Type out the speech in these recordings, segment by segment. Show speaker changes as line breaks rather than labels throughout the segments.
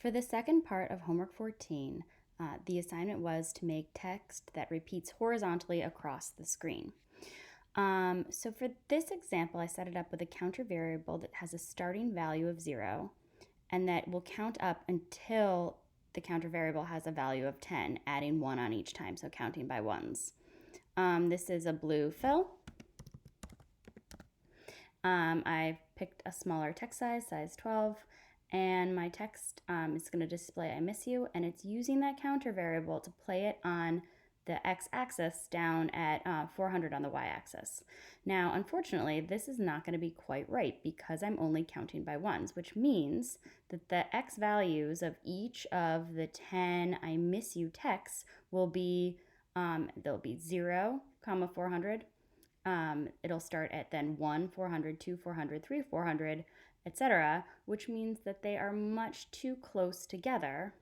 For the second part of homework 14, the assignment was to make text that repeats horizontally across the screen. So for this example, I set it up with a counter variable that has a starting value of 0 and that will count up until the counter variable has a value of 10, adding 1 on each time, so counting by ones. This is a blue fill. I've picked a smaller text size 12, and my text is going to display I miss you, and it's using that counter variable to play it on the x-axis down at 400 on the y-axis. Now, unfortunately, this is not going to be quite right because I'm only counting by ones, which means that the x values of each of the 10 I miss you texts will be, they'll be 0, 400, it'll start at then 1, 400, 2, 400, 3, 400, etc., which means that they are much too close together,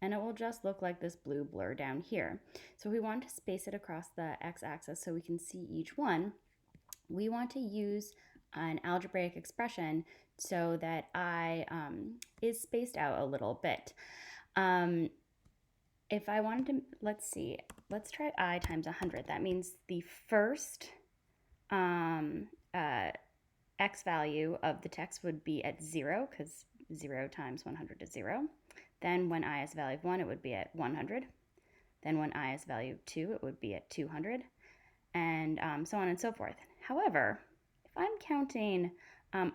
and it will just look like this blue blur down here. So we want to space it across the x-axis so we can see each one. We want to use an algebraic expression so that I is spaced out a little bit. If I wanted to, let's try I times 100. That means the first x value of the text would be at 0, because 0 times 100 is 0. Then when I is a value of 1, it would be at 100. Then when I is a value of 2, it would be at 200, and so on and so forth. However, if I'm counting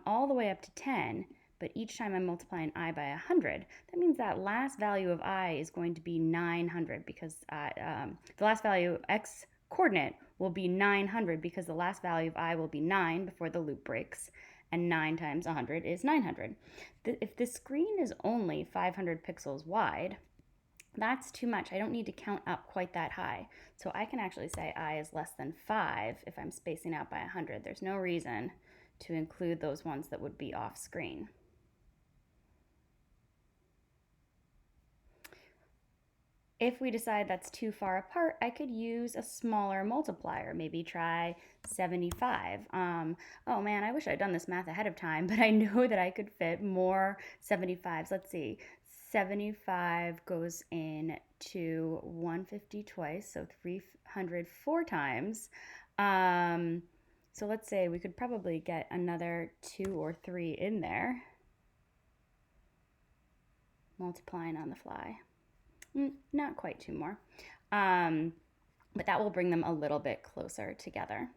all the way up to 10, but each time I'm multiplying I by 100, that means that last value of I is going to be 900, because the last value, x coordinate, will be 900 because the last value of I will be 9 before the loop breaks, and 9 times 100 is 900. If the screen is only 500 pixels wide, that's too much. I don't need to count up quite that high. So I can actually say I is less than 5 if I'm spacing out by 100. There's no reason to include those ones that would be off screen. If we decide that's too far apart, I could use a smaller multiplier, maybe try 75. Oh man, I wish I'd done this math ahead of time, but I know that I could fit more 75s. Let's see, 75 goes into 150 twice, so 304 times. So let's say we could probably get another 2 or 3 in there, multiplying on the fly. Not quite 2 more, but that will bring them a little bit closer together.